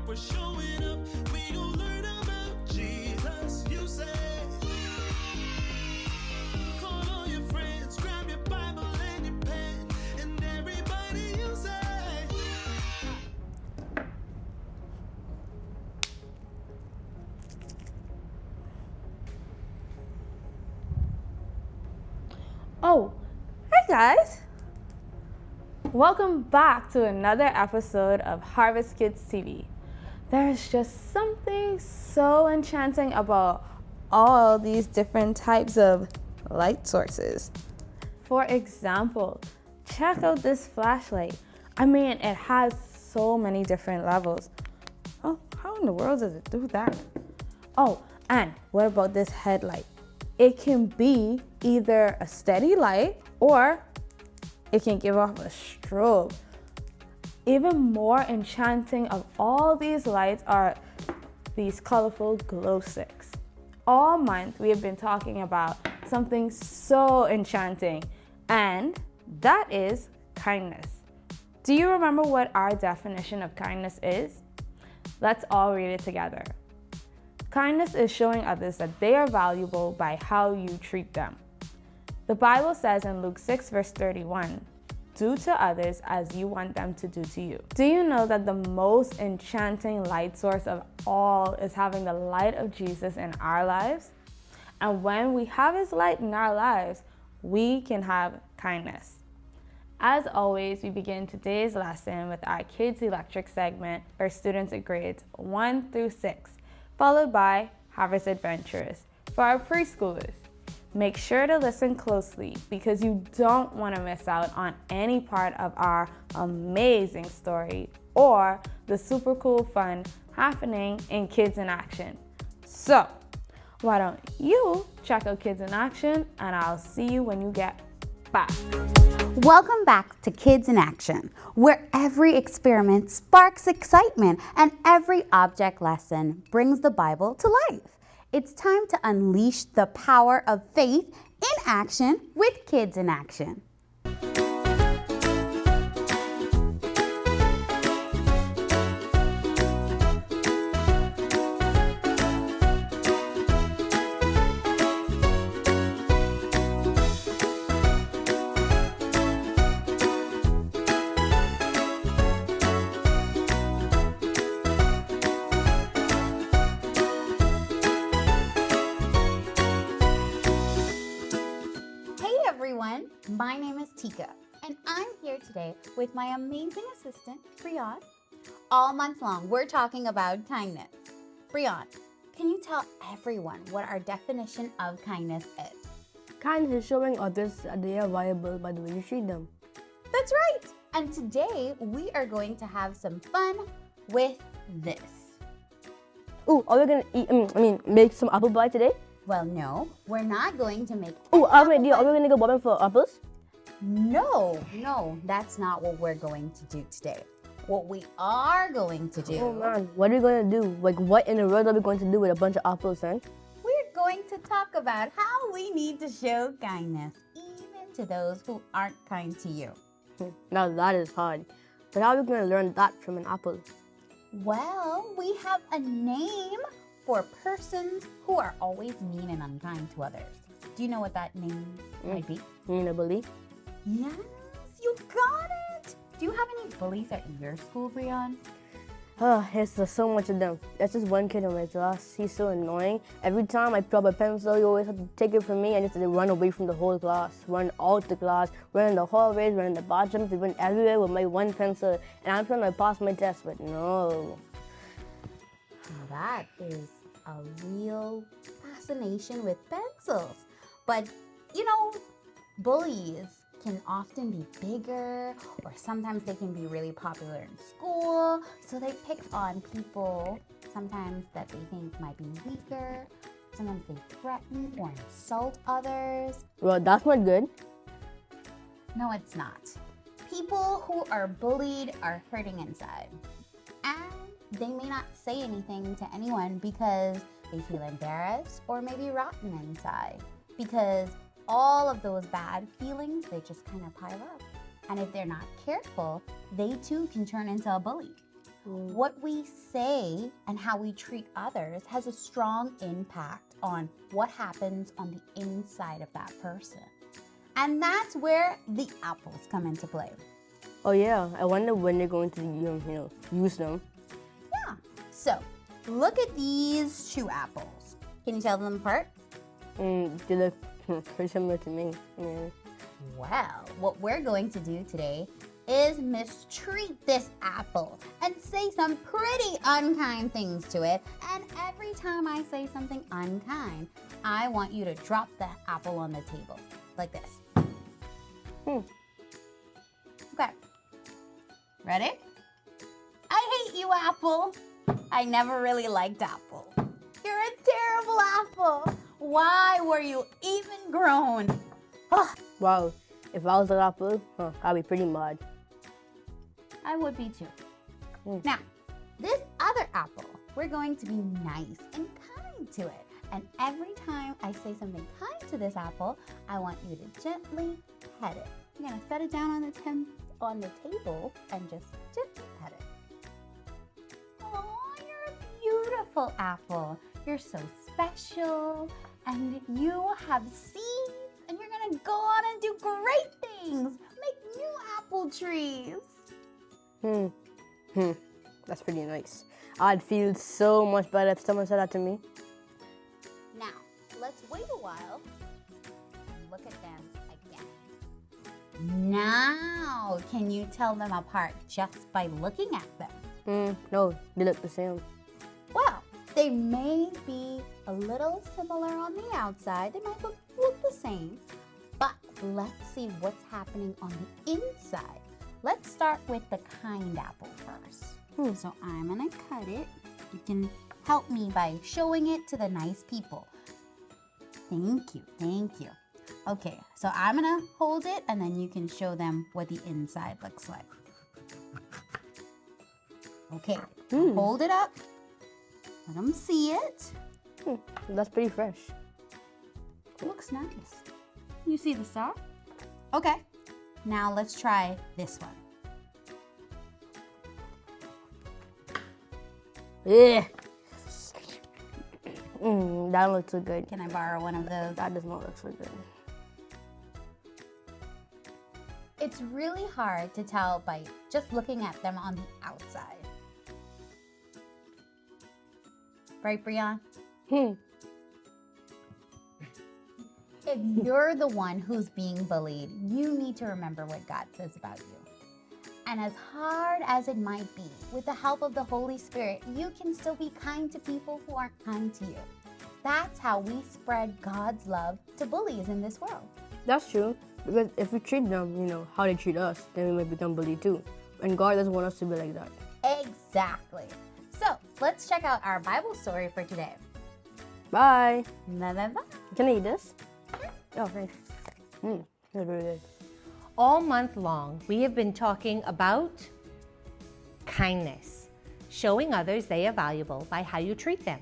we're showing up. We gon' learn about Jesus, you say. Call all your friends, grab your Bible and your pen, and everybody you say. Oh, hi guys! Welcome back to another episode of Harvest Kids TV. There's just something so enchanting about all these different types of light sources. For example, check out this flashlight. I mean, it has so many different levels. Oh, how in the world does it do that? Oh, and what about this headlight? It can be either a steady light or it can give off a strobe. Even more enchanting of all these lights are these colorful glow sticks. All month we have been talking about something so enchanting, and that is kindness. Do you remember what our definition of kindness is? Let's all read it together. Kindness is showing others that they are valuable by how you treat them. The Bible says in Luke 6 verse 31, do to others as you want them to do to you. Do you know that the most enchanting light source of all is having the light of Jesus in our lives? And when we have His light in our lives, we can have kindness. As always, we begin today's lesson with our Kids Electric segment for students in grades 1 through 6, followed by Harvest Adventures for our preschoolers. Make sure to listen closely because you don't want to miss out on any part of our amazing story or the super cool fun happening in Kids in Action. So, why don't you check out Kids in Action, and I'll see you when you get back. Welcome back to Kids in Action, where every experiment sparks excitement and every object lesson brings the Bible to life. It's time to unleash the power of faith in action with Kids in Action. My name is Tika, and I'm here today with my amazing assistant, Brian. All month long, we're talking about kindness. Brian, can you tell everyone what our definition of kindness is? Kindness is showing others that they are valuable by the way you treat them. That's right! And today, we are going to have some fun with this. Ooh, are we gonna make some apple pie today? Well, no, we're not going to make. Ooh, are we gonna go bobbing for apples? No, that's not what we're going to do today. What we are going to do. Oh man, what are we gonna do? Like, what in the world are we going to do with a bunch of apples, son? We're going to talk about how we need to show kindness, even to those who aren't kind to you. Now that is hard. But how are we gonna learn that from an apple? Well, we have a name for persons who are always mean and unkind to others. Do you know what that name might be? You mean a bully? Yes, you got it! Do you have any bullies at your school, Brian? There's so much of them. There's just one kid in my class. He's so annoying. Every time I drop a pencil, he always have to take it from me and just run away from the whole class. Run out the class, run in the hallways, run in the bathrooms, run everywhere with my one pencil. And I'm trying to pass my test, but no. Now that is a real fascination with pencils. But, you know, bullies can often be bigger, or sometimes they can be really popular in school. So they pick on people sometimes that they think might be weaker. Sometimes they threaten or insult others. Well, that's not good. No, it's not. People who are bullied are hurting inside. And they may not say anything to anyone because they feel embarrassed or maybe rotten inside. Because all of those bad feelings, they just kind of pile up. And if they're not careful, they too can turn into a bully. What we say and how we treat others has a strong impact on what happens on the inside of that person. And that's where the apples come into play. Oh yeah, I wonder when they're going to use them. Yeah. So, look at these two apples. Can you tell them apart? They look pretty similar to me. Yeah. Well, what we're going to do today is mistreat this apple and say some pretty unkind things to it. And every time I say something unkind, I want you to drop the apple on the table, like this. Okay. Ready? I hate you, apple. I never really liked apple. You're a terrible apple. Why were you even grown? Wow, if I was an apple, I'd be pretty mad. I would be too. Now, this other apple, we're going to be nice and kind to it. And every time I say something kind to this apple, I want you to gently pet it. You're gonna set it down on the table and just gently pet it. Oh, you're a beautiful apple. You're so special, and you have seeds, and you're gonna go on and do great things. Make new apple trees. That's pretty nice. I'd feel so much better if someone said that to me. Now, let's wait a while and look at them again. Now, can you tell them apart just by looking at them? No, they look the same. Well, they may be a little similar on the outside. They might look the same. But let's see what's happening on the inside. Let's start with the kind apple first. So I'm gonna cut it. You can help me by showing it to the nice people. Thank you, thank you. Okay, so I'm gonna hold it and then you can show them what the inside looks like. Okay, hold it up. Let them see it. That's pretty fresh. Looks nice. You see the star? Okay, now let's try this one. Yeah. That looks so good. Can I borrow one of those? That does not look so good. It's really hard to tell by just looking at them on the outside. Right, Brian? If you're the one who's being bullied, you need to remember what God says about you. And as hard as it might be, with the help of the Holy Spirit, you can still be kind to people who aren't kind to you. That's how we spread God's love to bullies in this world. That's true. Because if we treat them, how they treat us, then we might become bullied too. And God doesn't want us to be like that. Exactly. So let's check out our Bible story for today. Bye. Bye. Can I eat this? Oh, thanks. That's really good. All month long, we have been talking about kindness, showing others they are valuable by how you treat them.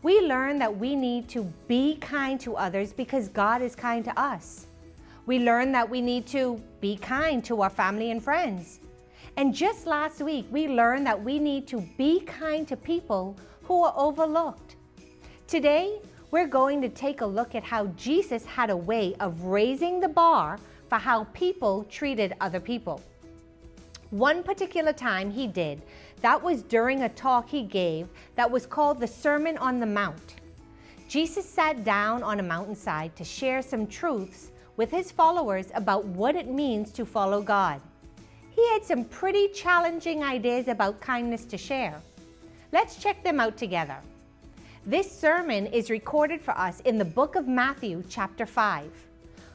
We learned that we need to be kind to others because God is kind to us. We learned that we need to be kind to our family and friends. And just last week, we learned that we need to be kind to people who are overlooked. Today, we're going to take a look at how Jesus had a way of raising the bar for how people treated other people. One particular time he did, that was during a talk he gave that was called the Sermon on the Mount. Jesus sat down on a mountainside to share some truths with his followers about what it means to follow God. He had some pretty challenging ideas about kindness to share. Let's check them out together. This sermon is recorded for us in the book of Matthew, chapter 5.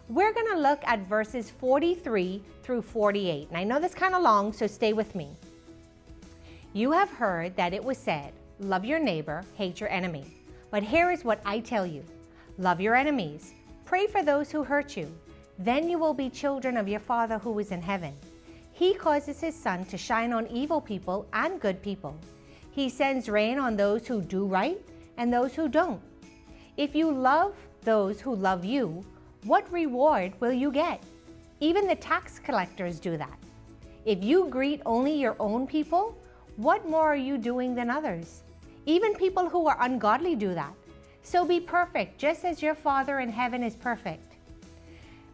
We're going to look at verses 43 through 48. And I know that's kind of long, so stay with me. You have heard that it was said, love your neighbor, hate your enemy. But here is what I tell you. Love your enemies. Pray for those who hurt you. Then you will be children of your Father who is in heaven. He causes his sun to shine on evil people and good people. He sends rain on those who do right and those who don't. If you love those who love you, what reward will you get? Even the tax collectors do that. If you greet only your own people, what more are you doing than others? Even people who are ungodly do that. So be perfect, just as your Father in heaven is perfect.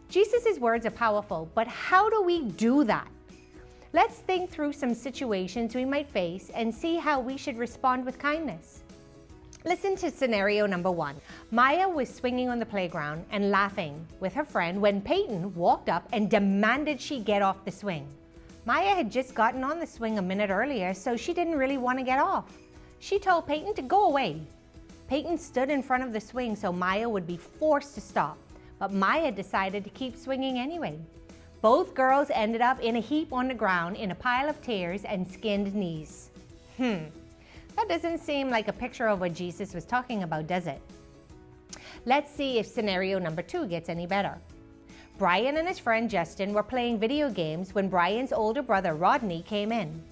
Jesus' words are powerful, but how do we do that? Let's think through some situations we might face and see how we should respond with kindness. Listen to scenario number 1. Maya was swinging on the playground and laughing with her friend when Peyton walked up and demanded she get off the swing. Maya had just gotten on the swing a minute earlier, so she didn't really want to get off. She told Peyton to go away. Peyton stood in front of the swing so Maya would be forced to stop, but Maya decided to keep swinging anyway. Both girls ended up in a heap on the ground in a pile of tears and skinned knees. That doesn't seem like a picture of what Jesus was talking about, does it? Let's see if scenario number 2 gets any better. Brian and his friend Justin were playing video games when Brian's older brother Rodney came in.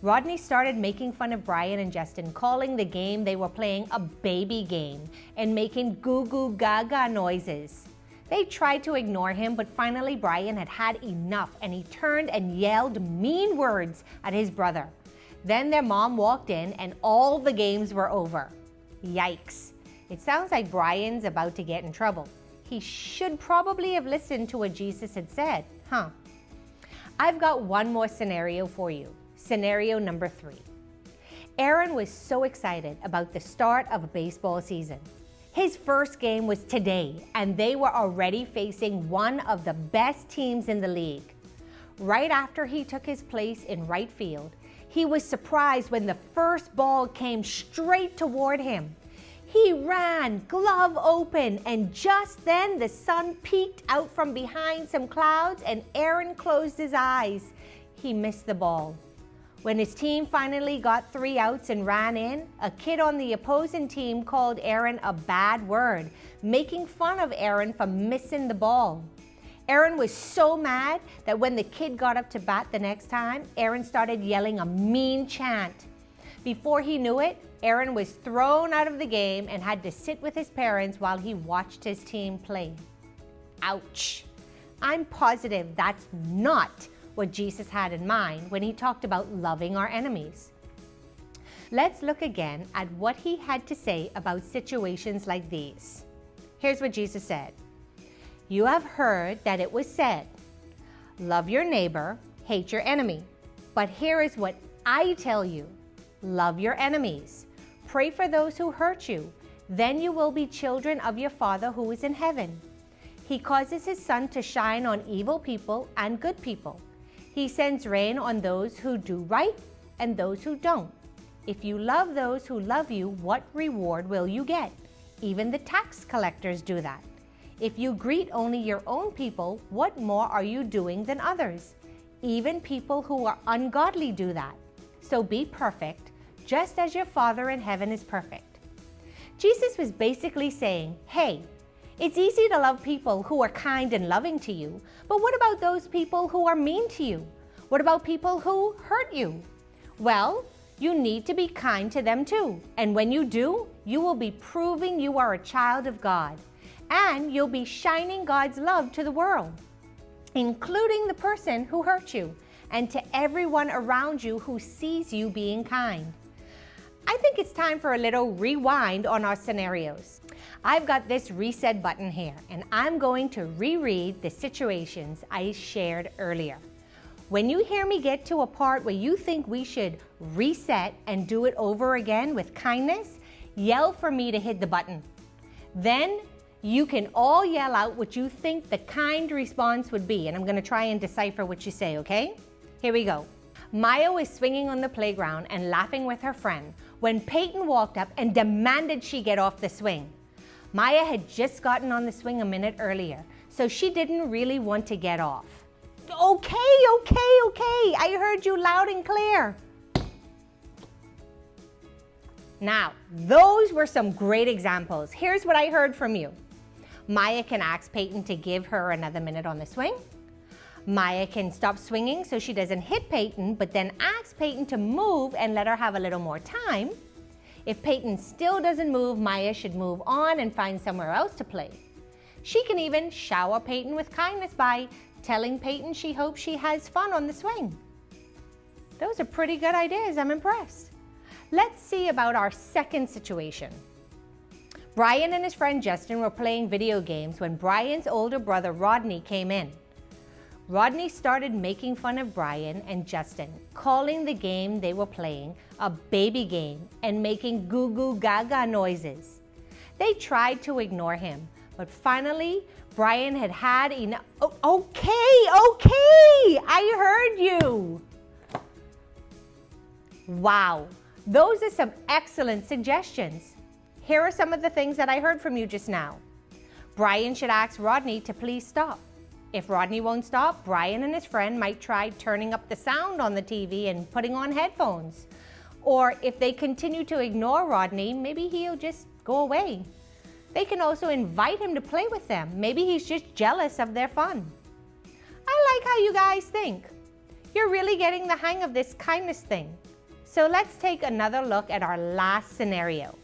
Rodney started making fun of Brian and Justin, calling the game they were playing a baby game and making goo goo gaga noises. They tried to ignore him, but finally Brian had had enough and he turned and yelled mean words at his brother. Then their mom walked in and all the games were over. Yikes. It sounds like Brian's about to get in trouble. He should probably have listened to what Jesus had said, huh? I've got one more scenario for you. Scenario number 3. Aaron was so excited about the start of a baseball season. His first game was today, and they were already facing one of the best teams in the league. Right after he took his place in right field, he was surprised when the first ball came straight toward him. He ran, glove open, and just then the sun peeked out from behind some clouds and Aaron closed his eyes. He missed the ball. When his team finally got 3 outs and ran in, a kid on the opposing team called Aaron a bad word, making fun of Aaron for missing the ball. Aaron was so mad that when the kid got up to bat the next time, Aaron started yelling a mean chant. Before he knew it, Aaron was thrown out of the game and had to sit with his parents while he watched his team play. Ouch. I'm positive that's not what Jesus had in mind when he talked about loving our enemies. Let's look again at what he had to say about situations like these. Here's what Jesus said. You have heard that it was said, love your neighbor, hate your enemy. But here is what I tell you, love your enemies. Pray for those who hurt you. Then you will be children of your Father who is in heaven. He causes his sun to shine on evil people and good people. He sends rain on those who do right and those who don't. If you love those who love you, what reward will you get? Even the tax collectors do that. If you greet only your own people, what more are you doing than others? Even people who are ungodly do that. So be perfect, just as your Father in heaven is perfect. Jesus was basically saying, hey, it's easy to love people who are kind and loving to you, but what about those people who are mean to you? What about people who hurt you? Well, you need to be kind to them too. And when you do, you will be proving you are a child of God. And you'll be shining God's love to the world, including the person who hurt you, and to everyone around you who sees you being kind. I think it's time for a little rewind on our scenarios. I've got this reset button here, and I'm going to reread the situations I shared earlier. When you hear me get to a part where you think we should reset and do it over again with kindness, yell for me to hit the button. Then you can all yell out what you think the kind response would be, and I'm going to try and decipher what you say, okay? Here we go. Maya was swinging on the playground and laughing with her friend when Peyton walked up and demanded she get off the swing. Maya had just gotten on the swing a minute earlier, so she didn't really want to get off. Okay. I heard you loud and clear. Now, those were some great examples. Here's what I heard from you. Maya can ask Peyton to give her another minute on the swing. Maya can stop swinging so she doesn't hit Peyton, but then ask Peyton to move and let her have a little more time. If Peyton still doesn't move, Maya should move on and find somewhere else to play. She can even shower Peyton with kindness by telling Peyton she hopes she has fun on the swing. Those are pretty good ideas. I'm impressed. Let's see about our second situation. Brian and his friend Justin were playing video games when Brian's older brother Rodney came in. Rodney started making fun of Brian and Justin, calling the game they were playing a baby game and making goo goo gaga noises. They tried to ignore him, but finally Brian had had enough. Okay, I heard you. Wow, those are some excellent suggestions. Here are some of the things that I heard from you just now. Brian should ask Rodney to please stop. If Rodney won't stop, Brian and his friend might try turning up the sound on the TV and putting on headphones. Or if they continue to ignore Rodney, maybe he'll just go away. They can also invite him to play with them. Maybe he's just jealous of their fun. I like how you guys think. You're really getting the hang of this kindness thing. So let's take another look at our last scenario.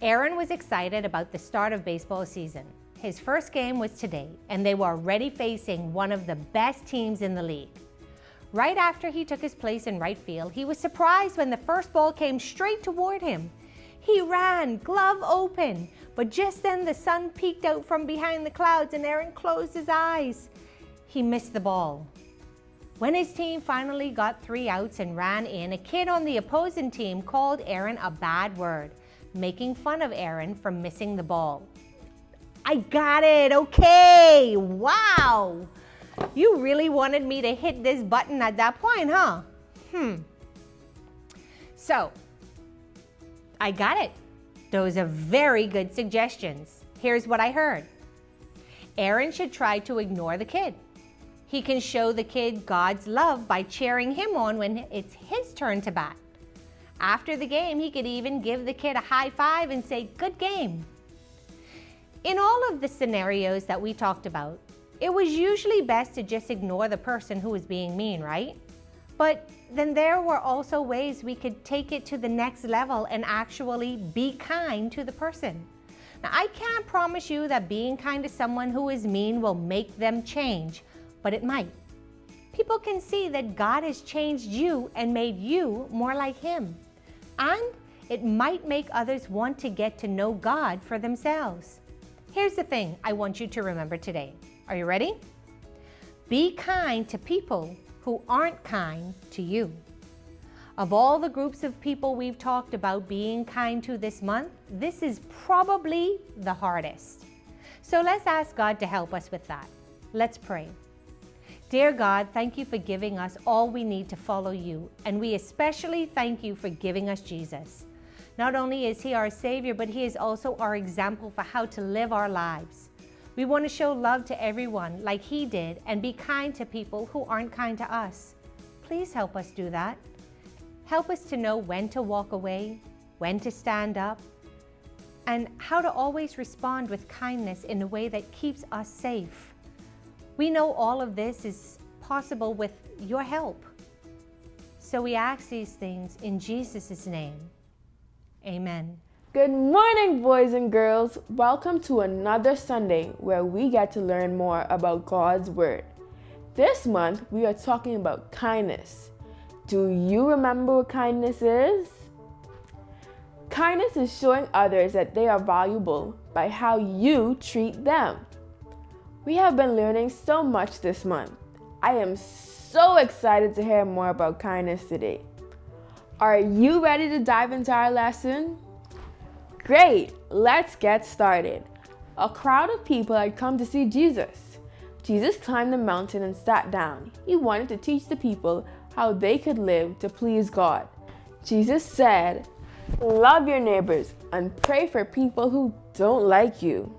Aaron was excited about the start of baseball season. His first game was today, and they were already facing one of the best teams in the league. Right after he took his place in right field, he was surprised when the first ball came straight toward him. He ran, glove open, but just then the sun peeked out from behind the clouds and Aaron closed his eyes. He missed the ball. When his team finally got 3 outs and ran in, a kid on the opposing team called Aaron a bad word, making fun of Aaron for missing the ball. I got it, okay, wow. You really wanted me to hit this button at that point, huh? So, I got it. Those are very good suggestions. Here's what I heard. Aaron should try to ignore the kid. He can show the kid God's love by cheering him on when it's his turn to bat. After the game, he could even give the kid a high five and say, "Good game." In all of the scenarios that we talked about, it was usually best to just ignore the person who was being mean, right? But then there were also ways we could take it to the next level and actually be kind to the person. Now, I can't promise you that being kind to someone who is mean will make them change, but it might. People can see that God has changed you and made you more like Him. And it might make others want to get to know God for themselves. Here's the thing I want you to remember today. Are you ready? Be kind to people who aren't kind to you. Of all the groups of people we've talked about being kind to this month, this is probably the hardest. So let's ask God to help us with that. Let's pray. Dear God, thank you for giving us all we need to follow you, and we especially thank you for giving us Jesus. Not only is He our Savior, but He is also our example for how to live our lives. We want to show love to everyone like He did and be kind to people who aren't kind to us. Please help us do that. Help us to know when to walk away, when to stand up, and how to always respond with kindness in a way that keeps us safe. We know all of this is possible with your help. So we ask these things in Jesus' name. Amen. Good morning, boys and girls. Welcome to another Sunday where we get to learn more about God's Word. This month, we are talking about kindness. Do you remember what kindness is? Kindness is showing others that they are valuable by how you treat them. We have been learning so much this month. I am so excited to hear more about kindness today. Are you ready to dive into our lesson? Great, let's get started. A crowd of people had come to see Jesus. Jesus climbed the mountain and sat down. He wanted to teach the people how they could live to please God. Jesus said, "Love your neighbors and pray for people who don't like you."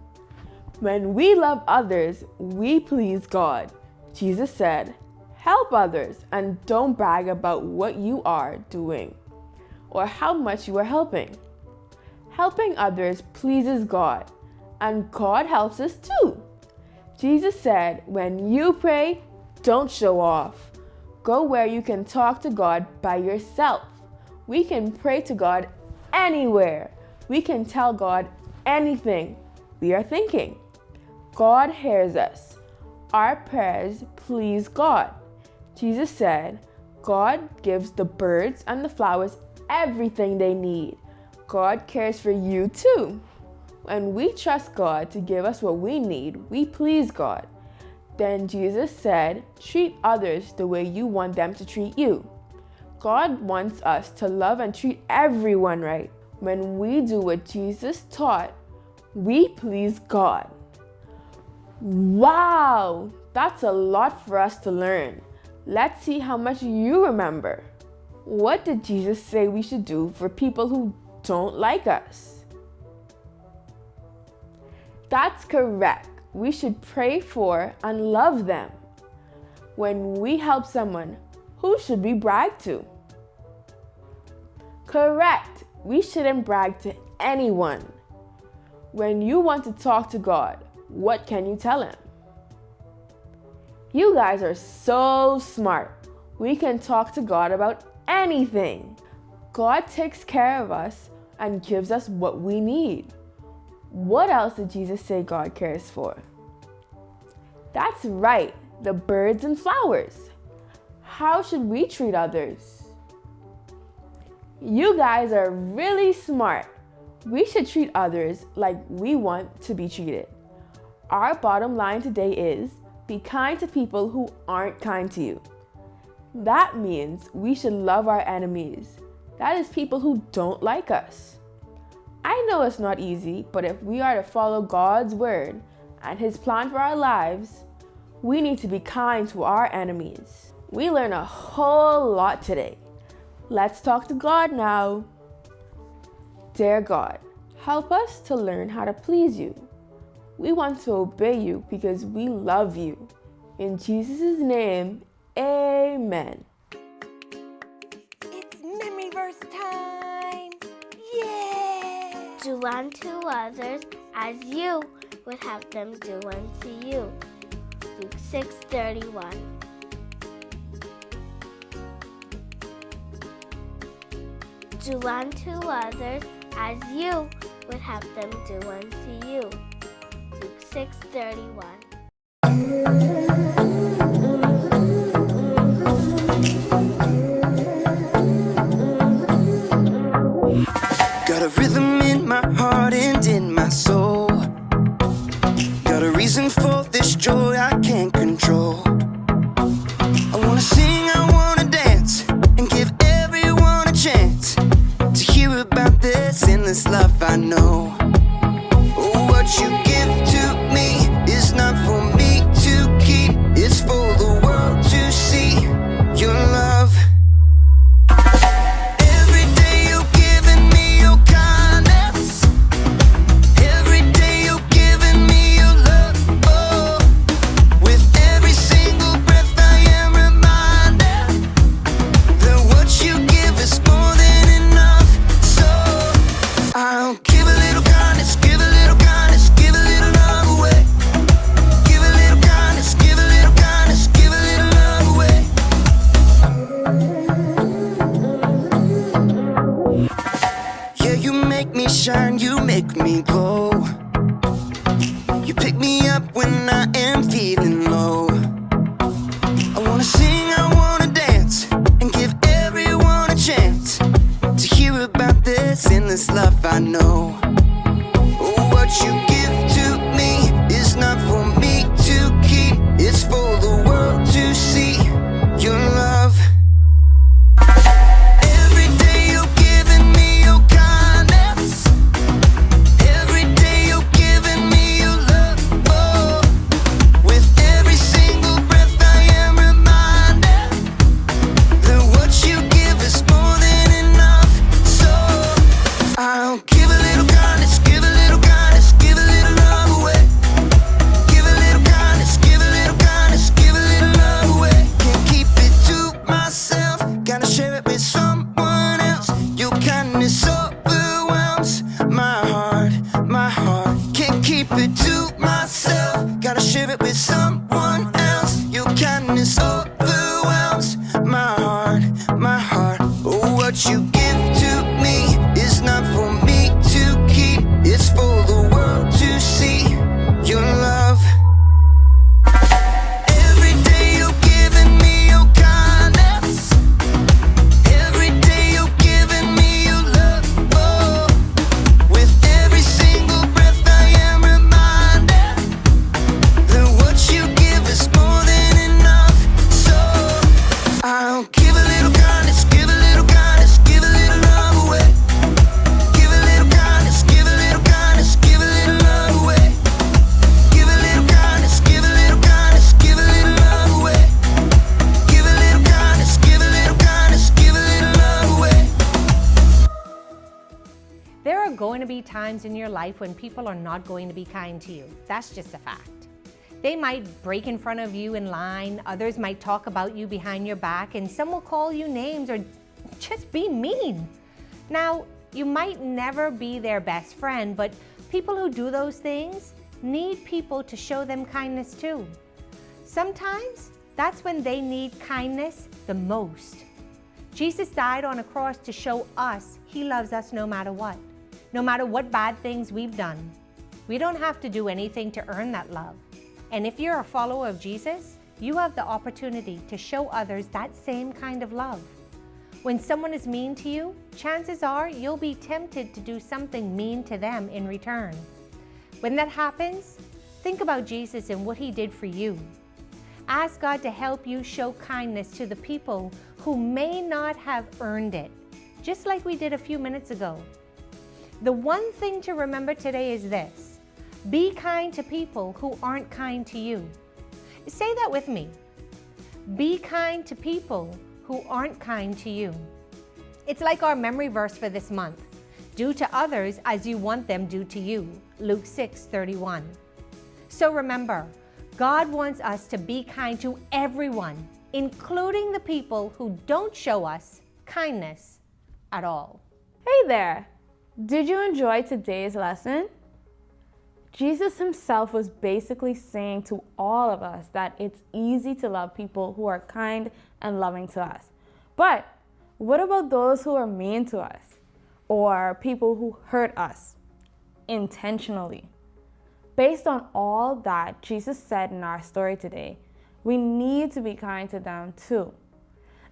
When we love others, we please God. Jesus said, "Help others and don't brag about what you are doing or how much you are helping." Helping others pleases God, and God helps us too. Jesus said, when you pray, don't show off. Go where you can talk to God by yourself. We can pray to God anywhere. We can tell God anything we are thinking. God hears us. Our prayers please God. Jesus said, God gives the birds and the flowers everything they need. God cares for you too. When we trust God to give us what we need, we please God. Then Jesus said, treat others the way you want them to treat you. God wants us to love and treat everyone right. When we do what Jesus taught, we please God. Wow, that's a lot for us to learn. Let's see how much you remember. What did Jesus say we should do for people who don't like us? That's correct. We should pray for and love them. When we help someone, who should we brag to? Correct. We shouldn't brag to anyone. When you want to talk to God, what can you tell him? You guys are so smart. We can talk to God about anything. God takes care of us and gives us what we need. What else did Jesus say God cares for? That's right, the birds and flowers. How should we treat others? You guys are really smart. We should treat others like we want to be treated. Our bottom line today is be kind to people who aren't kind to you. That means we should love our enemies. That is people who don't like us. I know it's not easy, but if we are to follow God's word and his plan for our lives, we need to be kind to our enemies. We learned a whole lot today. Let's talk to God now. Dear God, help us to learn how to please you. We want to obey you because we love you. In Jesus' name, amen. It's memory verse time! Yeah! Do unto others as you would have them do unto you. Luke 6:31. Do unto others as you would have them do unto you. Luke 6:31. Got a rhythm in my heart and in my soul. Got a reason for this joy I can't control. I wanna sing, I wanna dance, and give everyone a chance to hear about this endless love I know. Oh, what you give to me is not for me to keep, it's for the world to see your love. Every day you're giving me your kindness. Every day you're giving me your love. Oh, with every single breath I am reminded that what you give is more than enough. So I'll give a little kindness, give a little kindness, give a little love away. Give a little kindness, give a little kindness, give a little love away. Yeah, you make me shine, you make me glow. You pick me up when I am feeling low. I wanna sing, I wanna dance, and give everyone a chance to hear about this endless love I know. Oh, what you give to me is not for me to keep, it's for the world to see your love. Every day you're giving me your kindness. Every day you're giving me your love. Oh, with every single breath I am reminded that what you give is more than enough. So I'll give a little kindness, give a little kindness, give a little love away. Give a little kindness, give a little kindness, give a little love away. Can't keep it to myself, gotta share it with someone else. Your kindness overwhelms my heart, my heart. Can't keep it to myself, gotta share it with someone else. Your kindness overwhelms my heart, my heart. Oh, what you give to me is not for me to keep, it's for the world to see your love. Every day you're giving me your kindness. going to be times in your life when people are not going to be kind to you. That's just a fact. They might break in front of you in line, others might talk about you behind your back, and some will call you names or just be mean. Now, you might never be their best friend, but people who do those things need people to show them kindness too. Sometimes that's when they need kindness the most. Jesus died on a cross to show us He loves us no matter what bad things we've done. We don't have to do anything to earn that love. And if you're a follower of Jesus, you have the opportunity to show others that same kind of love. When someone is mean to you, chances are you'll be tempted to do something mean to them in return. When that happens, think about Jesus and what He did for you. Ask God to help you show kindness to the people who may not have earned it, just like we did a few minutes ago. The one thing to remember today is this: be kind to people who aren't kind to you. Say that with me. Be kind to people who aren't kind to you. It's like our memory verse for this month. Do to others as you want them do to you. Luke 6:31. So remember, God wants us to be kind to everyone, including the people who don't show us kindness at all. Hey there! Did you enjoy today's lesson? Jesus Himself was basically saying to all of us that it's easy to love people who are kind and loving to us. But what about those who are mean to us or people who hurt us intentionally? Based on all that Jesus said in our story today, we need to be kind to them too.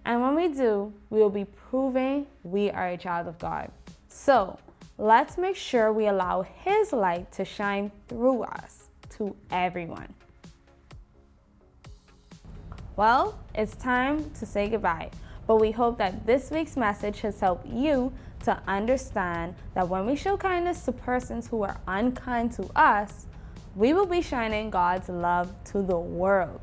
And when we do, we will be proving we are a child of God. So let's make sure we allow His light to shine through us to everyone. Well, it's time to say goodbye, but we hope that this week's message has helped you to understand that when we show kindness to persons who are unkind to us, we will be shining God's love to the world.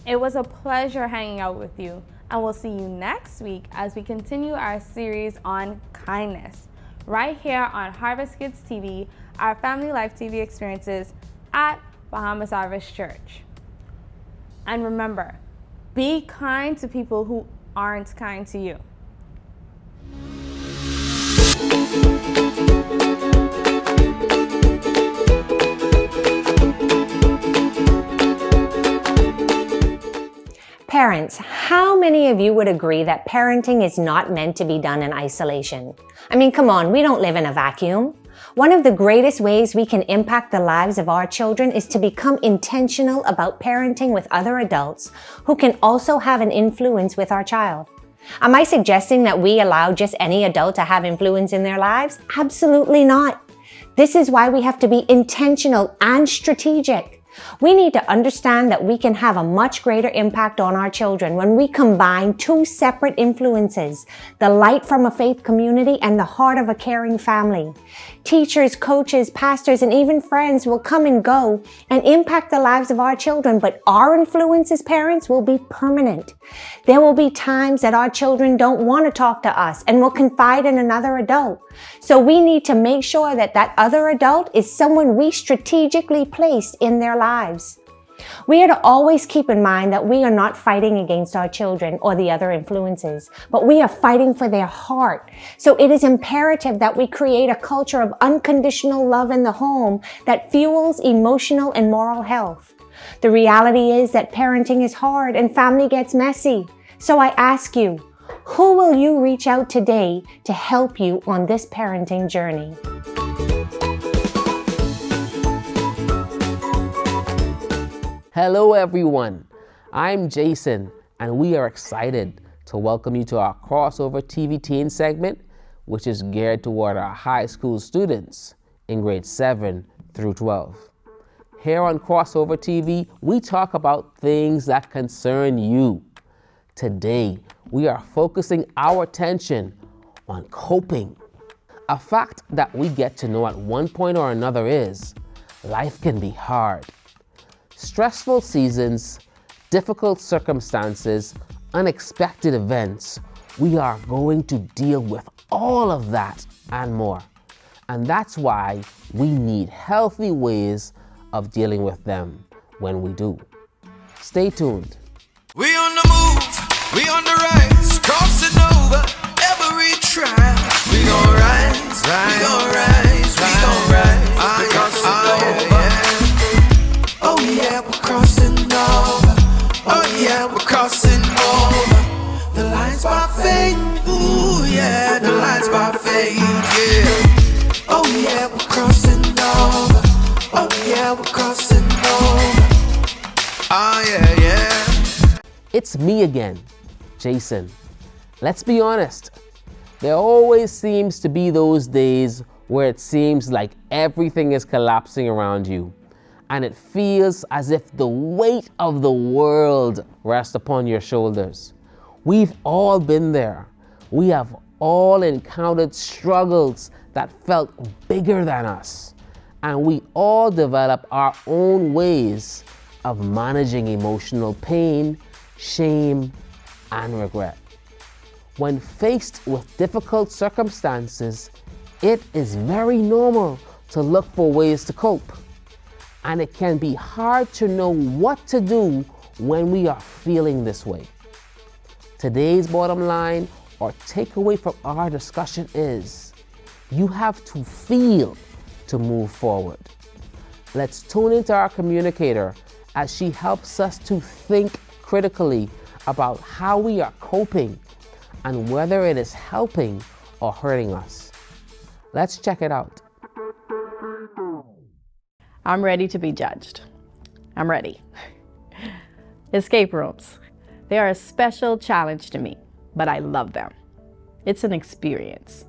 It was a pleasure hanging out with you, and we'll see you next week as we continue our series on kindness, right here on Harvest Kids TV, our family life TV experiences at Bahamas Harvest Church. And remember, be kind to people who aren't kind to you. Parents, how many of you would agree that parenting is not meant to be done in isolation? I mean, come on, we don't live in a vacuum. One of the greatest ways we can impact the lives of our children is to become intentional about parenting with other adults who can also have an influence with our child. Am I suggesting that we allow just any adult to have influence in their lives? Absolutely not. This is why we have to be intentional and strategic. We need to understand that we can have a much greater impact on our children when we combine two separate influences, the light from a faith community and the heart of a caring family. Teachers, coaches, pastors, and even friends will come and go and impact the lives of our children, but our influence as parents will be permanent. There will be times that our children don't want to talk to us and will confide in another adult. So we need to make sure that that other adult is someone we strategically placed in their lives. We are to always keep in mind that we are not fighting against our children or the other influences, but we are fighting for their heart. So it is imperative that we create a culture of unconditional love in the home that fuels emotional and moral health. The reality is that parenting is hard and family gets messy. So I ask you, who will you reach out today to help you on this parenting journey? Hello everyone, I'm Jason and we are excited to welcome you to our crossover TV teen segment, which is geared toward our high school students in grades 7 through 12. Here on Crossover TV, we talk about things that concern you. Today, we are focusing our attention on coping. A fact that we get to know at one point or another is life can be hard. Stressful seasons, difficult circumstances, unexpected events, we are going to deal with all of that and more. And that's why we need healthy ways of dealing with them when we do. Stay tuned. We on the move, we on the rise, crossing over every trial. We gon' rise, we gon' rise, we gon' rise, crossing over. Oh yeah, we're crossing over. Oh yeah, we're crossing over. The lines by faith, ooh yeah, the lines by faith, yeah. Oh yeah, we're crossing over. Oh yeah, we're crossing over. Oh yeah, yeah. It's me again, Jason. Let's be honest. There always seems to be those days where it seems like everything is collapsing around you, and it feels as if the weight of the world rests upon your shoulders. We've all been there. We have all encountered struggles that felt bigger than us, and we all develop our own ways of managing emotional pain, shame, and regret. When faced with difficult circumstances, it is very normal to look for ways to cope. And it can be hard to know what to do when we are feeling this way. Today's bottom line or takeaway from our discussion is you have to feel to move forward. Let's tune into our communicator as she helps us to think critically about how we are coping and whether it is helping or hurting us. Let's check it out. I'm ready to be judged. I'm ready. Escape rooms. They are a special challenge to me, but I love them. It's an experience.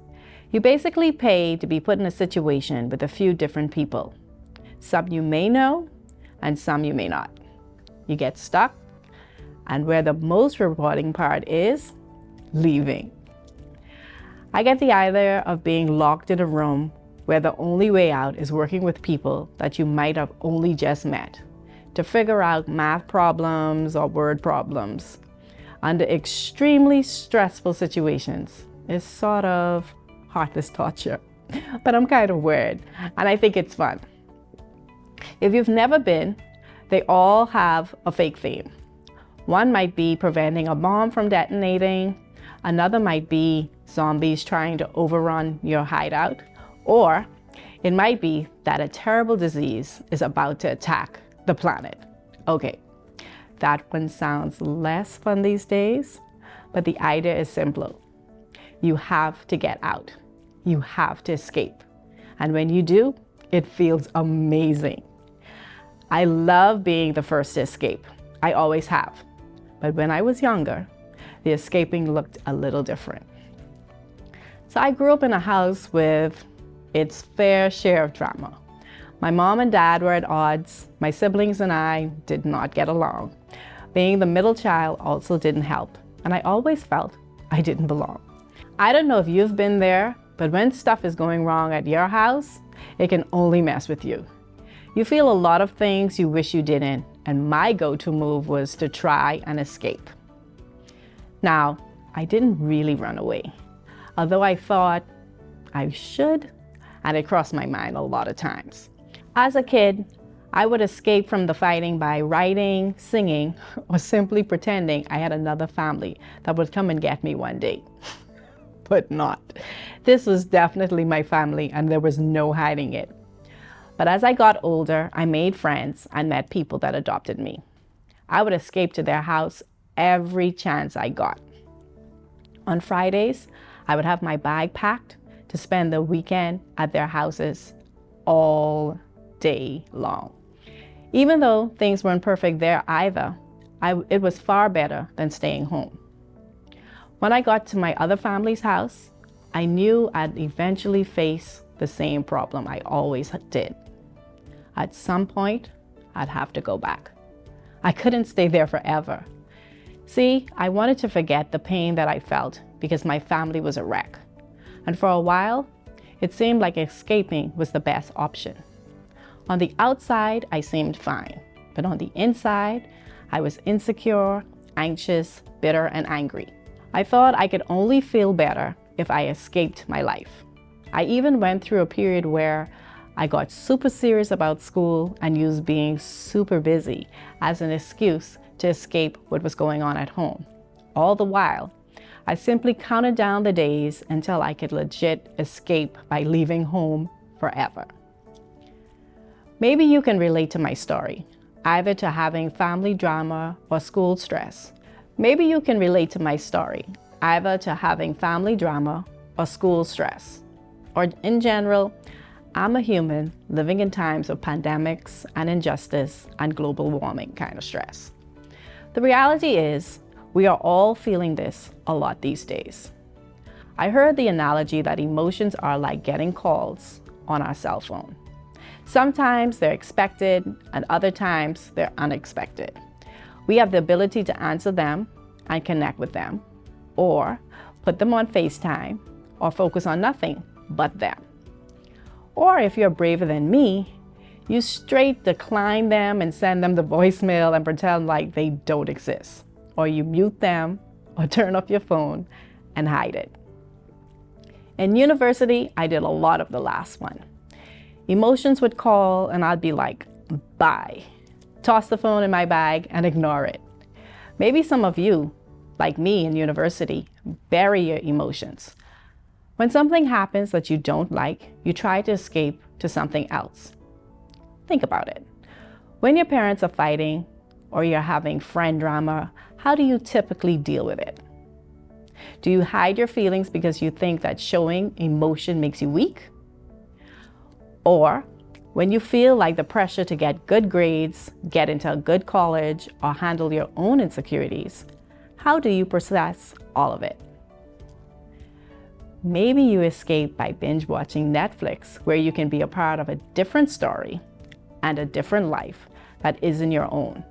You basically pay to be put in a situation with a few different people. Some you may know, and some you may not. You get stuck, and where the most rewarding part is, leaving. I get the idea of being locked in a room where the only way out is working with people that you might have only just met to figure out math problems or word problems under extremely stressful situations. Is sort of heartless torture, but I'm kind of weird and I think it's fun. If you've never been, they all have a fake theme. One might be preventing a bomb from detonating, another might be zombies trying to overrun your hideout, or it might be that a terrible disease is about to attack the planet. Okay, that one sounds less fun these days, but the idea is simple. You have to get out. You have to escape. And when you do, it feels amazing. I love being the first to escape. I always have. But when I was younger, the escaping looked a little different. So I grew up in a house with its fair share of drama. My mom and dad were at odds. My siblings and I did not get along. Being the middle child also didn't help, and I always felt I didn't belong. I don't know if you've been there, but when stuff is going wrong at your house, it can only mess with you. You feel a lot of things you wish you didn't, and my go-to move was to try and escape. Now, I didn't really run away, although I thought I should, and it crossed my mind a lot of times. As a kid, I would escape from the fighting by writing, singing, or simply pretending I had another family that would come and get me one day. But not. This was definitely my family, and there was no hiding it. But as I got older, I made friends and met people that adopted me. I would escape to their house every chance I got. On Fridays, I would have my bag packed to spend the weekend at their houses all day long. Even though things weren't perfect there either, it was far better than staying home. When I got to my other family's house, I knew I'd eventually face the same problem I always did. At some point, I'd have to go back. I couldn't stay there forever. See, I wanted to forget the pain that I felt because my family was a wreck. And for a while, it seemed like escaping was the best option. On the outside, I seemed fine, but on the inside, I was insecure, anxious, bitter, and angry. I thought I could only feel better if I escaped my life. I even went through a period where I got super serious about school and used being super busy as an excuse to escape what was going on at home. All the while, I simply counted down the days until I could legit escape by leaving home forever. Maybe you can relate to my story, either to having family drama or school stress. Maybe you can relate to my story, either to having family drama or school stress. Or in general, I'm a human living in times of pandemics and injustice and global warming kind of stress. The reality is, we are all feeling this a lot these days. I heard the analogy that emotions are like getting calls on our cell phone. Sometimes they're expected and other times they're unexpected. We have the ability to answer them and connect with them, or put them on FaceTime, or focus on nothing but them. Or if you're braver than me, you straight decline them and send them the voicemail and pretend like they don't exist. Or you mute them or turn off your phone and hide it. In university, I did a lot of the last one. Emotions would call and I'd be like, bye. Toss the phone in my bag and ignore it. Maybe some of you, like me in university, bury your emotions. When something happens that you don't like, you try to escape to something else. Think about it. When your parents are fighting or you're having friend drama, how do you typically deal with it? Do you hide your feelings because you think that showing emotion makes you weak? Or when you feel like the pressure to get good grades, get into a good college, or handle your own insecurities, how do you process all of it? Maybe you escape by binge watching Netflix, where you can be a part of a different story and a different life that isn't your own.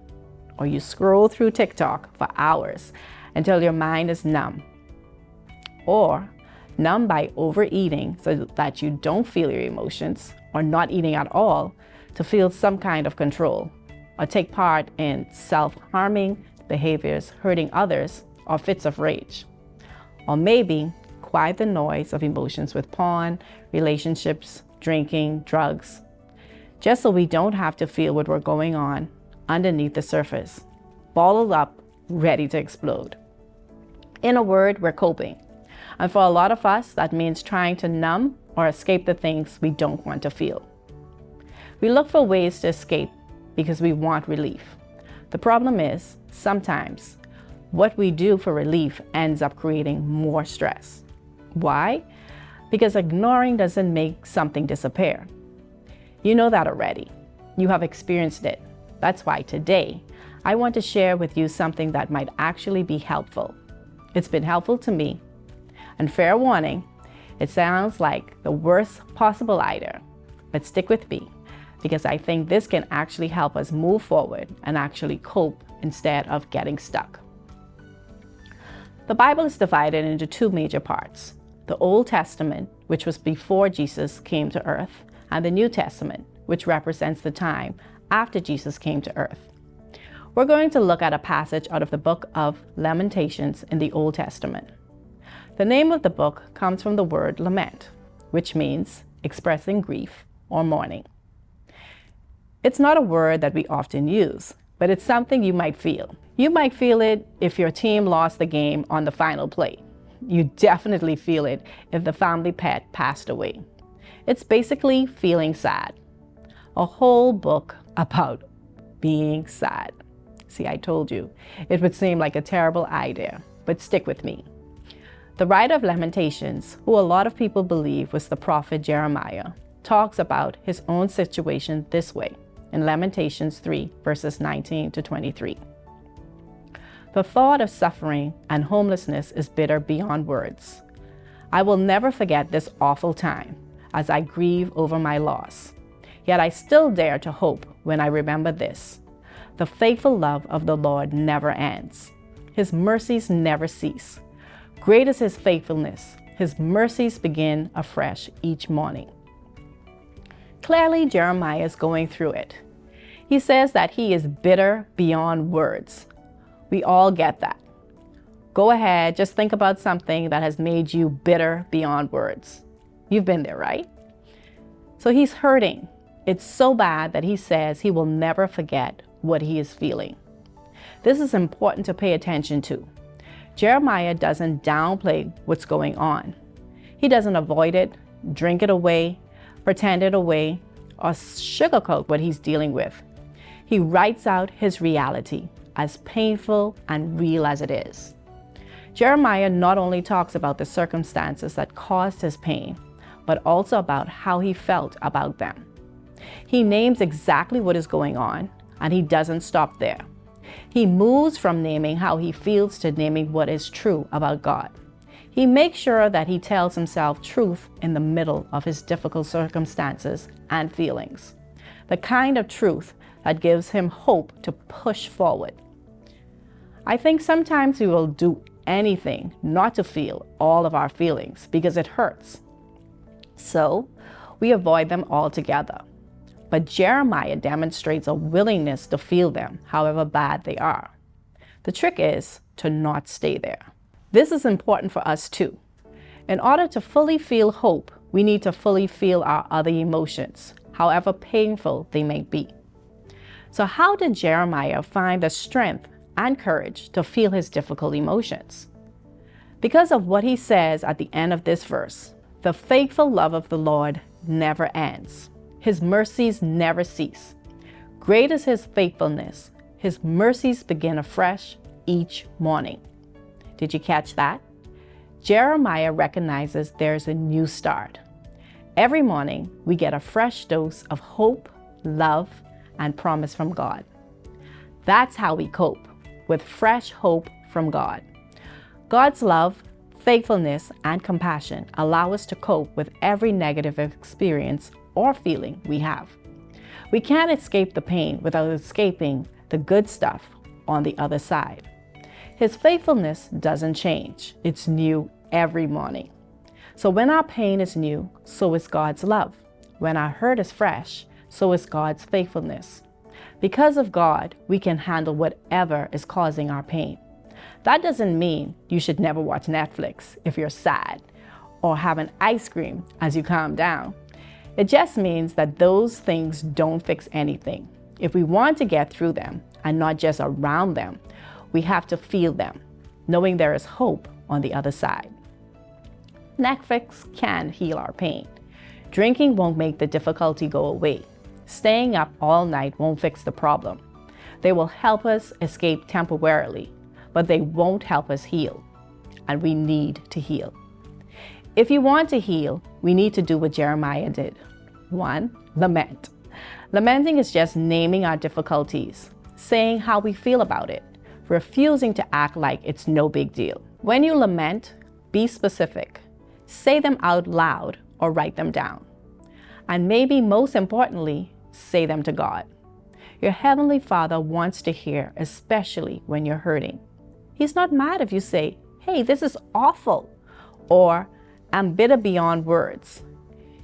Or you scroll through TikTok for hours until your mind is numb. Or numb by overeating so that you don't feel your emotions, or not eating at all to feel some kind of control, or take part in self-harming behaviors, hurting others, or fits of rage. Or maybe quiet the noise of emotions with porn, relationships, drinking, drugs, just so we don't have to feel what we're going on underneath the surface, bottled up, ready to explode. In a word, we're coping. And for a lot of us, that means trying to numb or escape the things we don't want to feel. We look for ways to escape because we want relief. The problem is, sometimes, what we do for relief ends up creating more stress. Why? Because ignoring doesn't make something disappear. You know that already. You have experienced it. That's why today, I want to share with you something that might actually be helpful. It's been helpful to me. And fair warning, it sounds like the worst possible idea, but stick with me because I think this can actually help us move forward and actually cope instead of getting stuck. The Bible is divided into two major parts: the Old Testament, which was before Jesus came to earth, and the New Testament, which represents the time after Jesus came to earth. We're going to look at a passage out of the book of Lamentations in the Old Testament. The name of the book comes from the word lament, which means expressing grief or mourning. It's not a word that we often use, but it's something you might feel. You might feel it if your team lost the game on the final play. You definitely feel it if the family pet passed away. It's basically feeling sad. A whole book about being sad. See, I told you, it would seem like a terrible idea, but stick with me. The writer of Lamentations, who a lot of people believe was the prophet Jeremiah, talks about his own situation this way in Lamentations 3, verses 19 to 23. The thought of suffering and homelessness is bitter beyond words. I will never forget this awful time as I grieve over my loss. Yet I still dare to hope when I remember this. The faithful love of the Lord never ends. His mercies never cease. Great is his faithfulness. His mercies begin afresh each morning. Clearly, Jeremiah is going through it. He says that he is bitter beyond words. We all get that. Go ahead, just think about something that has made you bitter beyond words. You've been there, right? So he's hurting. It's so bad that he says he will never forget what he is feeling. This is important to pay attention to. Jeremiah doesn't downplay what's going on. He doesn't avoid it, drink it away, pretend it away, or sugarcoat what he's dealing with. He writes out his reality, as painful and real as it is. Jeremiah not only talks about the circumstances that caused his pain, but also about how he felt about them. He names exactly what is going on, and he doesn't stop there. He moves from naming how he feels to naming what is true about God. He makes sure that he tells himself truth in the middle of his difficult circumstances and feelings, the kind of truth that gives him hope to push forward. I think sometimes we will do anything not to feel all of our feelings because it hurts. So we avoid them altogether. But Jeremiah demonstrates a willingness to feel them, however bad they are. The trick is to not stay there. This is important for us too. In order to fully feel hope, we need to fully feel our other emotions, however painful they may be. So how did Jeremiah find the strength and courage to feel his difficult emotions? Because of what he says at the end of this verse, the faithful love of the Lord never ends. His mercies never cease. Great is his faithfulness. His mercies begin afresh each morning. Did you catch that? Jeremiah recognizes there's a new start. Every morning, we get a fresh dose of hope, love, and promise from God. That's how we cope, with fresh hope from God. God's love, faithfulness, and compassion allow us to cope with every negative experience or feeling we have. We can't escape the pain without escaping the good stuff on the other side. His faithfulness doesn't change. It's new every morning. So when our pain is new, so is God's love. When our hurt is fresh, so is God's faithfulness. Because of God, we can handle whatever is causing our pain. That doesn't mean you should never watch Netflix if you're sad, or have an ice cream as you calm down. It just means that those things don't fix anything. If we want to get through them and not just around them, we have to feel them, knowing there is hope on the other side. Netflix can heal our pain. Drinking won't make the difficulty go away. Staying up all night won't fix the problem. They will help us escape temporarily, but they won't help us heal. And we need to heal. If you want to heal, we need to do what Jeremiah did. 1, lament. Lamenting is just naming our difficulties, saying how we feel about it, refusing to act like it's no big deal. When you lament, be specific. Say them out loud or write them down. And maybe most importantly, say them to God. Your Heavenly Father wants to hear, especially when you're hurting. He's not mad if you say, "Hey, this is awful," or "I'm bitter beyond words."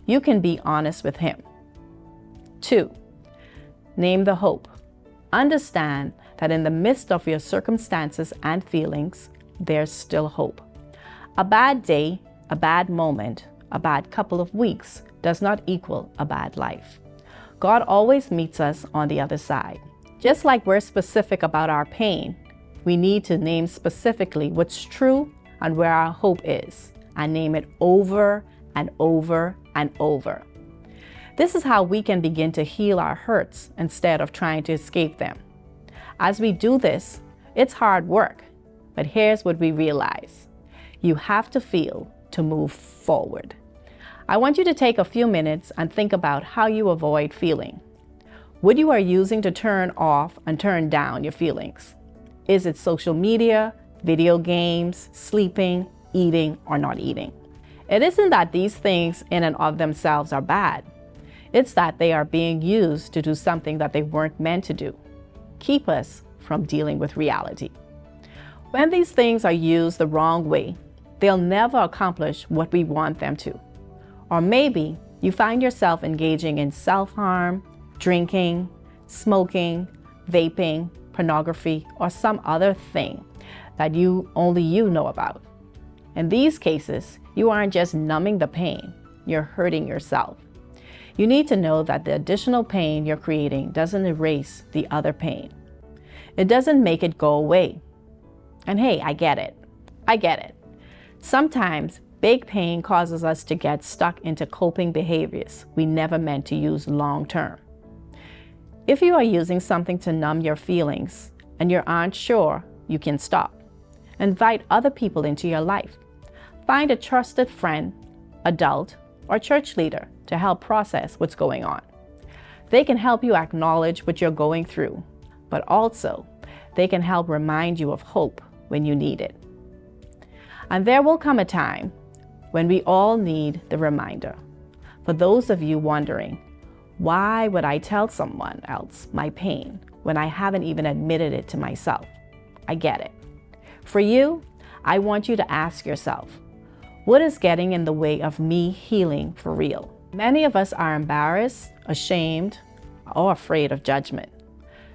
You can be honest with Him. 2, name the hope. Understand that in the midst of your circumstances and feelings, there's still hope. A bad day, a bad moment, a bad couple of weeks does not equal a bad life. God always meets us on the other side. Just like we're specific about our pain, we need to name specifically what's true and where our hope is, and name it over and over and over. This is how we can begin to heal our hurts instead of trying to escape them. As we do this, it's hard work, but here's what we realize. You have to feel to move forward. I want you to take a few minutes and think about how you avoid feeling. What you are using to turn off and turn down your feelings. Is it social media, video games, sleeping, eating, or not eating? It isn't that these things in and of themselves are bad. It's that they are being used to do something that they weren't meant to do. Keep us from dealing with reality. When these things are used the wrong way, they'll never accomplish what we want them to. Or maybe you find yourself engaging in self-harm, drinking, smoking, vaping, pornography, or some other thing that only you know about. In these cases, you aren't just numbing the pain, you're hurting yourself. You need to know that the additional pain you're creating doesn't erase the other pain. It doesn't make it go away. And hey, I get it. I get it. Sometimes big pain causes us to get stuck into coping behaviors we never meant to use long term. If you are using something to numb your feelings and you aren't sure, you can stop. Invite other people into your life. Find a trusted friend, adult, or church leader to help process what's going on. They can help you acknowledge what you're going through, but also they can help remind you of hope when you need it. And there will come a time when we all need the reminder. For those of you wondering, why would I tell someone else my pain when I haven't even admitted it to myself? I get it. For you, I want you to ask yourself, what is getting in the way of me healing for real? Many of us are embarrassed, ashamed, or afraid of judgment.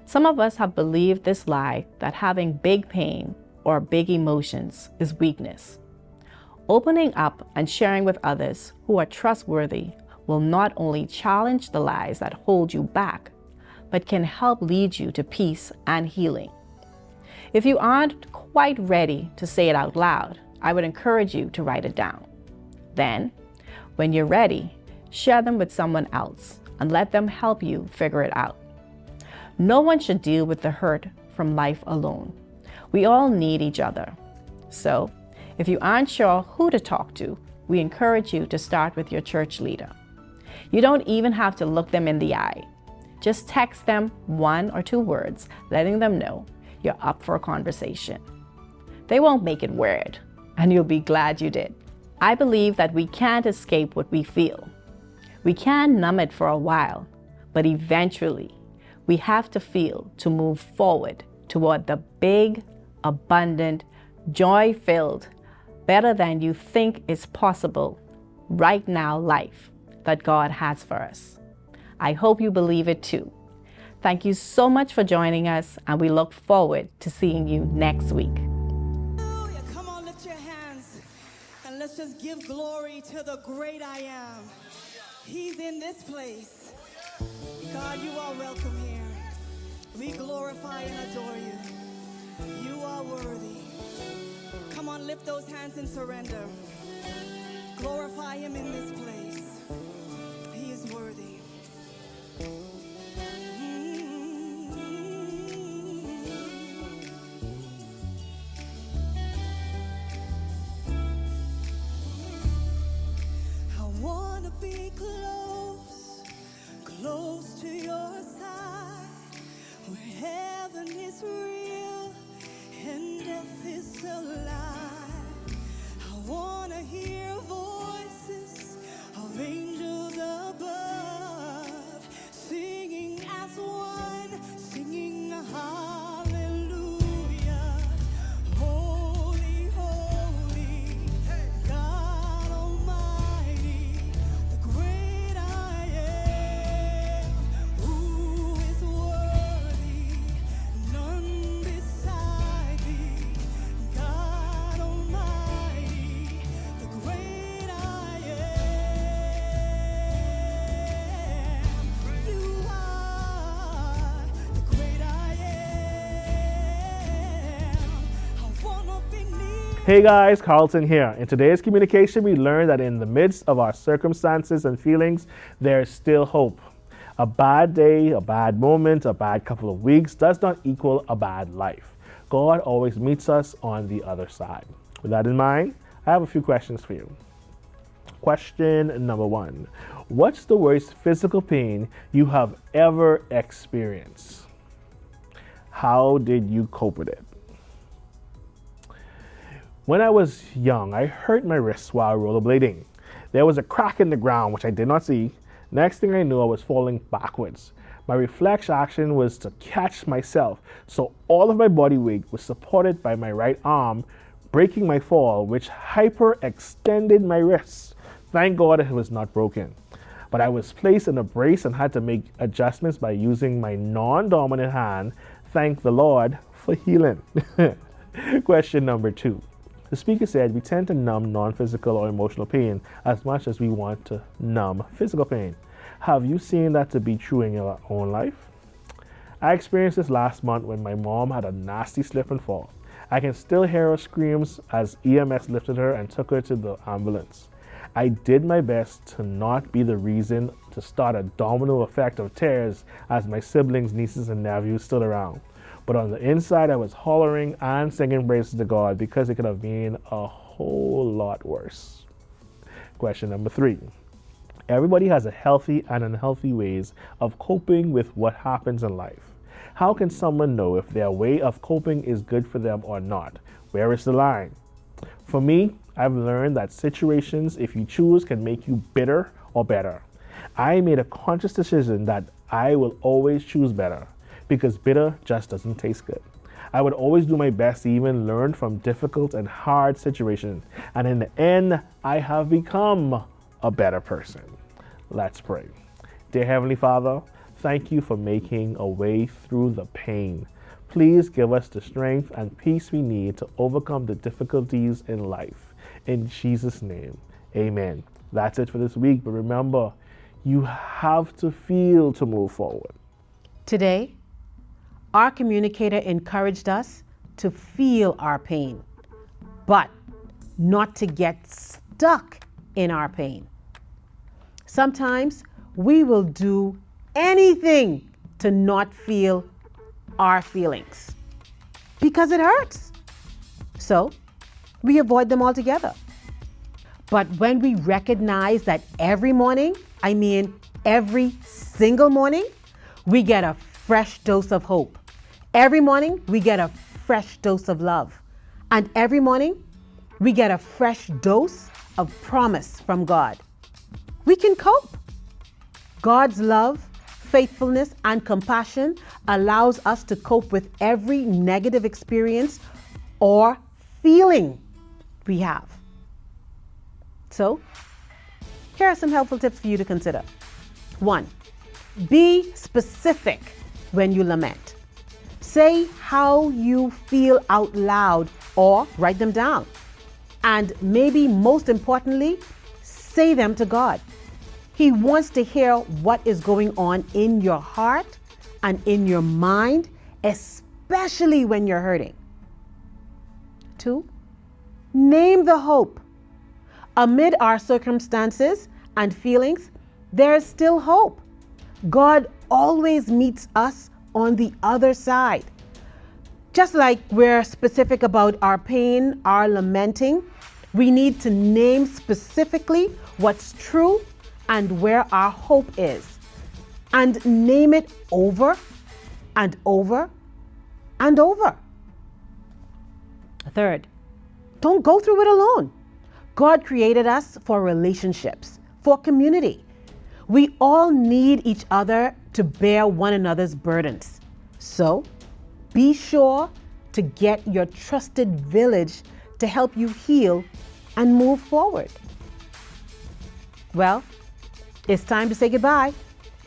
Some of us have believed this lie that having big pain or big emotions is weakness. Opening up and sharing with others who are trustworthy will not only challenge the lies that hold you back, but can help lead you to peace and healing. If you aren't quite ready to say it out loud, I would encourage you to write it down. Then, when you're ready, share them with someone else and let them help you figure it out. No one should deal with the hurt from life alone. We all need each other. So, if you aren't sure who to talk to, we encourage you to start with your church leader. You don't even have to look them in the eye. Just text them 1 or 2 words, letting them know you're up for a conversation. They won't make it weird, and you'll be glad you did. I believe that we can't escape what we feel. We can numb it for a while, but eventually we have to feel to move forward toward the big, abundant, joy-filled, better than you think is possible right now life that God has for us. I hope you believe it too. Thank you so much for joining us, and we look forward to seeing you next week. Hallelujah. Come on, lift your hands and let's just give glory to the great I am. He's in this place. God, you are welcome here. We glorify and adore you. You are worthy. Come on, lift those hands and surrender. Glorify him in this place. He is worthy. I want to be close, close to your side, where heaven is real and death is a lie. I want to hear voices of angels above, singing as one, singing hallelujah. Holy, holy, God Almighty, the great I am, who is worthy, none beside thee. God Almighty, the great I am. You are the great I am. I wanna be near. Hey guys, Carlton here. In today's communication, we learned that in the midst of our circumstances and feelings, there is still hope. A bad day, a bad moment, a bad couple of weeks does not equal a bad life. God always meets us on the other side. With that in mind, I have a few questions for you. Question number 1. What's the worst physical pain you have ever experienced? How did you cope with it? When I was young, I hurt my wrist while rollerblading. There was a crack in the ground, which I did not see. Next thing I knew, I was falling backwards. My reflex action was to catch myself, so all of my body weight was supported by my right arm, breaking my fall, which hyperextended my wrist. Thank God it was not broken. But I was placed in a brace and had to make adjustments by using my non-dominant hand. Thank the Lord for healing. Question number 2. The speaker said we tend to numb non-physical or emotional pain as much as we want to numb physical pain. Have you seen that to be true in your own life? I experienced this last month when my mom had a nasty slip and fall. I can still hear her screams as EMS lifted her and took her to the ambulance. I did my best to not be the reason to start a domino effect of tears as my siblings, nieces, and nephews stood around. But on the inside, I was hollering and singing praises to God because it could have been a whole lot worse. Question number 3. Everybody has a healthy and unhealthy ways of coping with what happens in life. How can someone know if their way of coping is good for them or not? Where is the line? For me, I've learned that situations, if you choose, can make you bitter or better. I made a conscious decision that I will always choose better because bitter just doesn't taste good. I would always do my best to even learn from difficult and hard situations. And in the end, I have become a better person. Let's pray. Dear Heavenly Father, thank you for making a way through the pain. Please give us the strength and peace we need to overcome the difficulties in life. In Jesus' name, amen. That's it for this week, but remember, you have to feel to move forward. Today, our communicator encouraged us to feel our pain, but not to get stuck in our pain. Sometimes we will do anything to not feel our feelings because it hurts. So we avoid them altogether. But when we recognize that every morning, every single morning, we get a fresh dose of hope. Every morning, we get a fresh dose of love. And every morning, we get a fresh dose of promise from God. We can cope. God's love, faithfulness, and compassion allows us to cope with every negative experience or feeling we have. So, here are some helpful tips for you to consider. 1, be specific when you lament. Say how you feel out loud or write them down. And maybe most importantly, say them to God. He wants to hear what is going on in your heart and in your mind, especially when you're hurting. 2, name the hope. Amid our circumstances and feelings, there is still hope. God always meets us on the other side. Just like we're specific about our pain, our lamenting, we need to name specifically what's true and where our hope is. And name it over and over and over. 3rd, don't go through it alone. God created us for relationships, for community. We all need each other to bear one another's burdens. So, be sure to get your trusted village to help you heal and move forward. Well, it's time to say goodbye.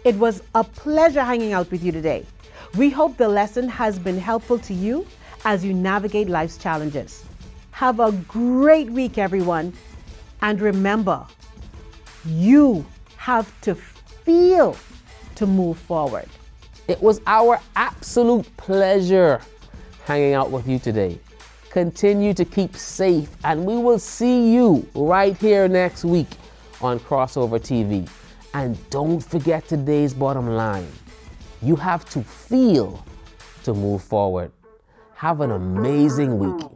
It was a pleasure hanging out with you today. We hope the lesson has been helpful to you as you navigate life's challenges. Have a great week, everyone. And remember, you have to feel to move forward. It was our absolute pleasure hanging out with you today. Continue to keep safe, and we will see you right here next week on Crossover TV. And don't forget today's bottom line. You have to feel to move forward. Have an amazing week.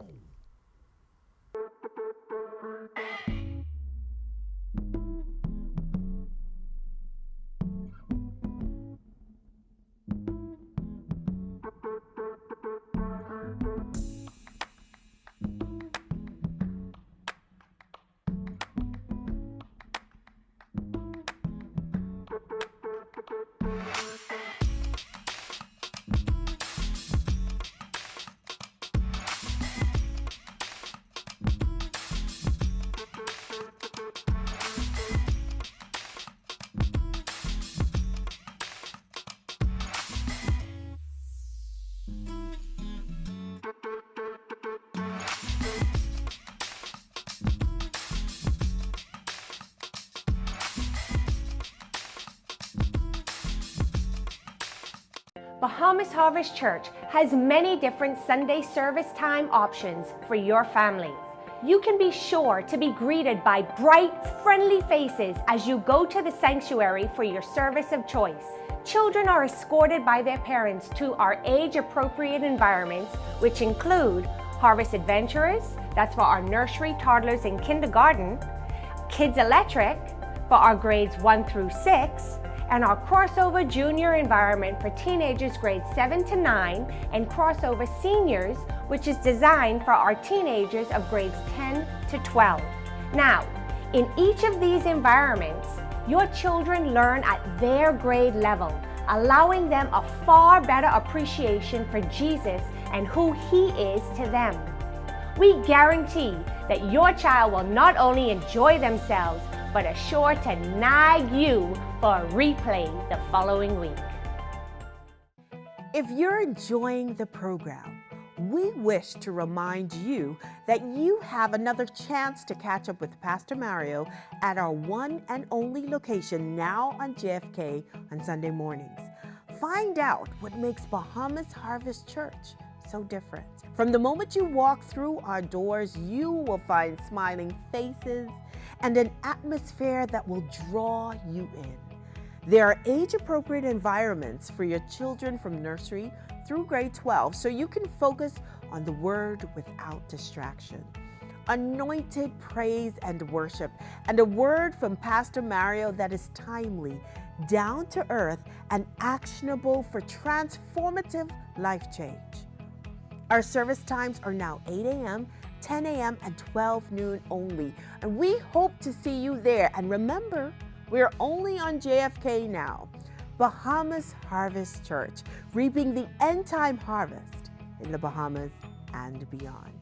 Bahamas Harvest Church has many different Sunday service time options for your family. You can be sure to be greeted by bright, friendly faces as you go to the sanctuary for your service of choice. Children are escorted by their parents to our age-appropriate environments, which include Harvest Adventurers, that's for our nursery, toddlers, and kindergarten, Kids Electric for our grades 1 through 6, and our crossover junior environment for teenagers grades 7 to 9, and crossover seniors, which is designed for our teenagers of grades 10 to 12. Now, in each of these environments, your children learn at their grade level, allowing them a far better appreciation for Jesus and who He is to them. We guarantee that your child will not only enjoy themselves, but are sure to nag you for a replay the following week. If you're enjoying the program, we wish to remind you that you have another chance to catch up with Pastor Mario at our one and only location now on JFK on Sunday mornings. Find out what makes Bahamas Harvest Church so different. From the moment you walk through our doors, you will find smiling faces and an atmosphere that will draw you in. There are age-appropriate environments for your children from nursery through grade 12, so you can focus on the Word without distraction. Anointed praise and worship, and a word from Pastor Mario that is timely, down to earth, and actionable for transformative life change. Our service times are now 8 a.m., 10 a.m., and 12 noon only, and we hope to see you there. And remember, we're only on JFK now. Bahamas Harvest Church, reaping the end-time harvest in the Bahamas and beyond.